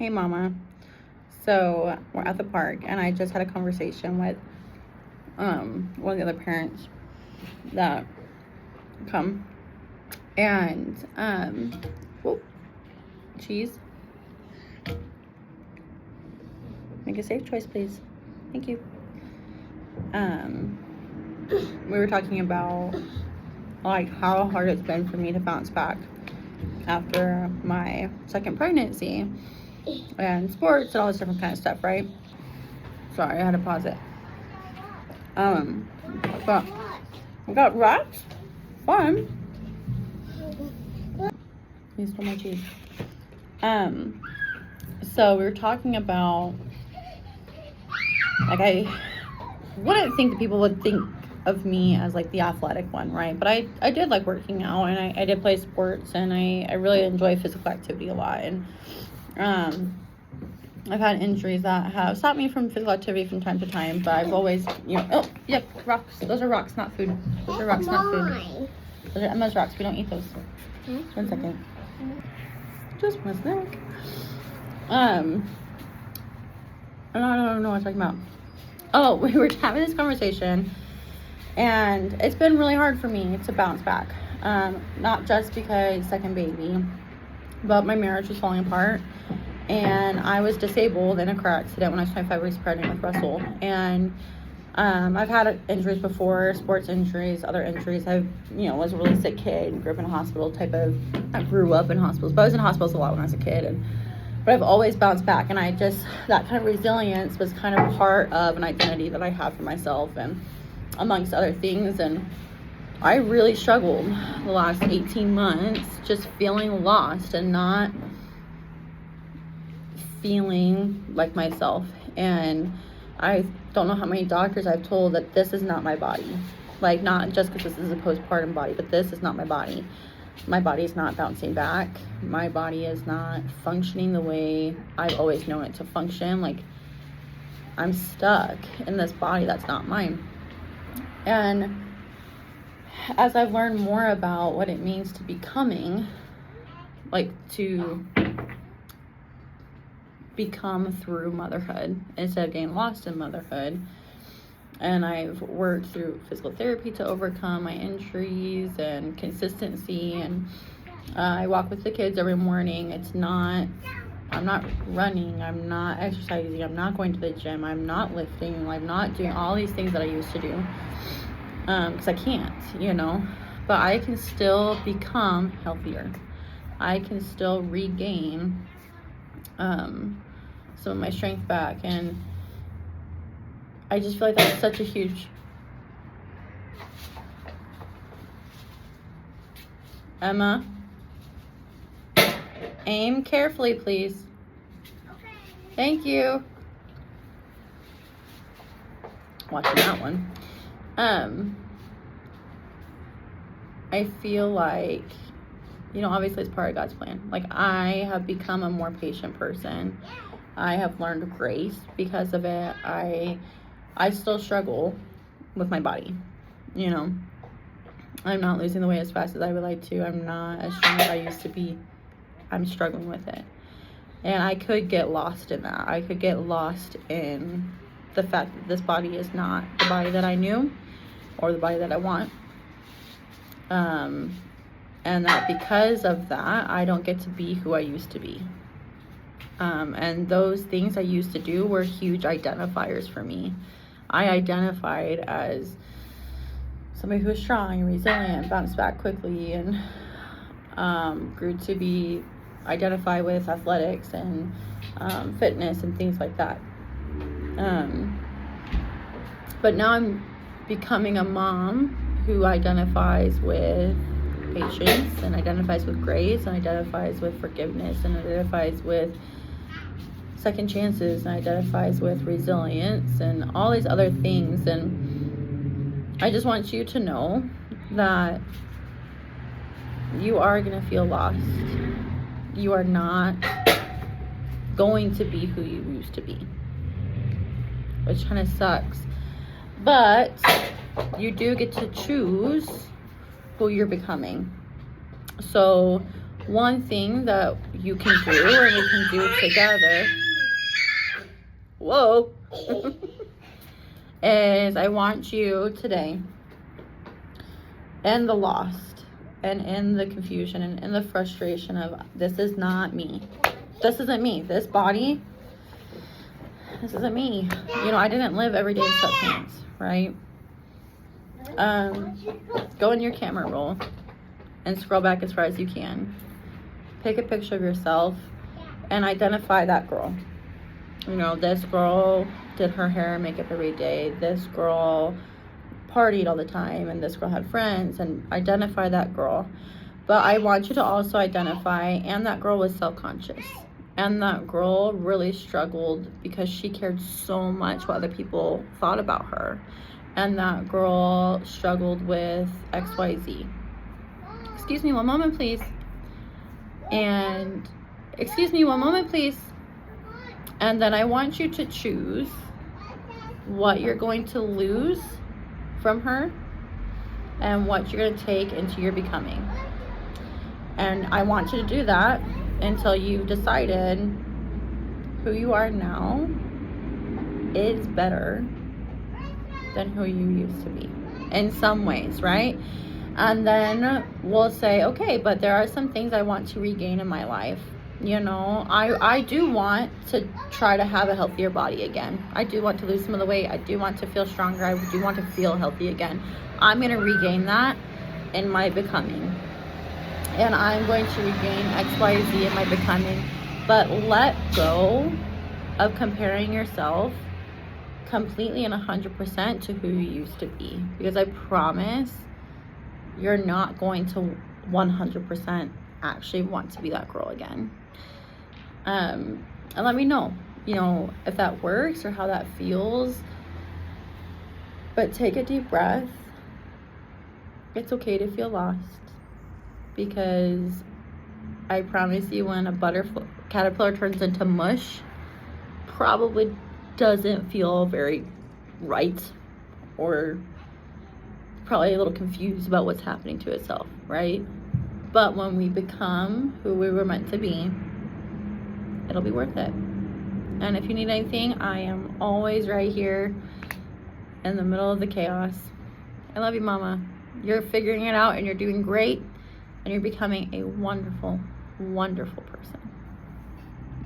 Hey mama. So we're at the park and I just had a conversation with one of the other parents that come and whoa, cheese. Make a safe choice, please. Thank you. We were talking about like how hard it's been for me to bounce back after my second pregnancy and sports and all this different kind of stuff, right? Sorry, I had to pause it. But we got rocks. Fun. You stole my cheese. So we were talking about, like, I wouldn't think that people would think of me as like the athletic one, right? But I did like working out, and I did play sports, and I really enjoy physical activity a lot. And I've had injuries that have stopped me from physical activity from time to time, but I've always, oh, yep, rocks. Those are rocks, not food. Those are rocks, not food. Those are Emma's rocks. We don't eat those. 1 second. Just one snack. I don't know what I'm talking about. Oh, we were having this conversation, and it's been really hard for me to bounce back. Not just because second baby, but my marriage was falling apart, and I was disabled in a car accident when I was 25 weeks pregnant with Russell. And I've had injuries before, sports injuries, other injuries. I was a really sick kid and grew up in a hospital type of, I grew up in hospitals, but I was in hospitals a lot when I was a kid. But I've always bounced back, and that kind of resilience was kind of part of an identity that I have for myself, and amongst other things. And I really struggled the last 18 months just feeling lost and not feeling like myself. And I don't know how many doctors I've told that this is not my body. Like, not just because this is a postpartum body, but this is not my body. My body is not bouncing back. My body is not functioning the way I've always known it to function. Like, I'm stuck in this body that's not mine. And as I've learned more about what it means to becoming, like to become through motherhood instead of getting lost in motherhood, and I've worked through physical therapy to overcome my injuries and consistency, and I walk with the kids every morning. I'm not running, I'm not exercising, I'm not going to the gym, I'm not lifting, I'm not doing all these things that I used to do, because I can't, but I can still become healthier. I can still regain some of my strength back, and I just feel like that's such a huge Emma, aim carefully, please. Okay. Thank you. Watching that one. I feel like, obviously it's part of God's plan. Like, I have become a more patient person. I have learned grace because of it. I still struggle with my body, I'm not losing the weight as fast as I would like to. I'm not as strong as I used to be. I'm struggling with it. And I could get lost in that. I could get lost in the fact that this body is not the body that I knew or the body that I want. And that because of that, I don't get to be who I used to be. And those things I used to do were huge identifiers for me. I identified as somebody who was strong and resilient, bounced back quickly, and grew to be identified with athletics and fitness and things like that. But now I'm becoming a mom who identifies with patience, and identifies with grace, and identifies with forgiveness, and identifies with second chances, and identifies with resilience, and all these other things. And I just want you to know that you are going to feel lost. You are not going to be who you used to be, which kind of sucks. But you do get to choose who you're becoming. So one thing that you can do and we can do together, whoa, is I want you today, in the lost and in the confusion and in the frustration of, this is not me. This isn't me. This body, this isn't me. You know, I didn't live every day in sweatpants, right? Go in your camera roll and scroll back as far as you can. Take a picture of yourself and identify that girl. You know, this girl did her hair and makeup every day. This girl partied all the time, and this girl had friends, and identify that girl. But I want you to also identify, and that girl was self-conscious, and that girl really struggled because she cared so much what other people thought about her, and that girl struggled with XYZ. Excuse me one moment, please. And excuse me one moment, please. And then I want you to choose what you're going to lose from her and what you're going to take into your becoming. And I want you to do that until you've decided who you are now is better than who you used to be in some ways, right? And then we'll say, okay, but there are some things I want to regain in my life. You know, I do want to try to have a healthier body again. I do want to lose some of the weight. I do want to feel stronger. I do want to feel healthy again. I'm going to regain that in my becoming. And I'm going to regain XYZ in my becoming. But let go of comparing yourself completely and 100% to who you used to be. Because I promise you're not going to 100% actually want to be that girl again. And let me know, you know, if that works or how that feels. But take a deep breath. It's okay to feel lost, because I promise you, when a caterpillar turns into mush, probably doesn't feel very right, or probably a little confused about what's happening to itself, right? But when we become who we were meant to be, it'll be worth it. And if you need anything, I am always right here in the middle of the chaos. I love you, Mama. You're figuring it out, and you're doing great, and you're becoming a wonderful, wonderful person.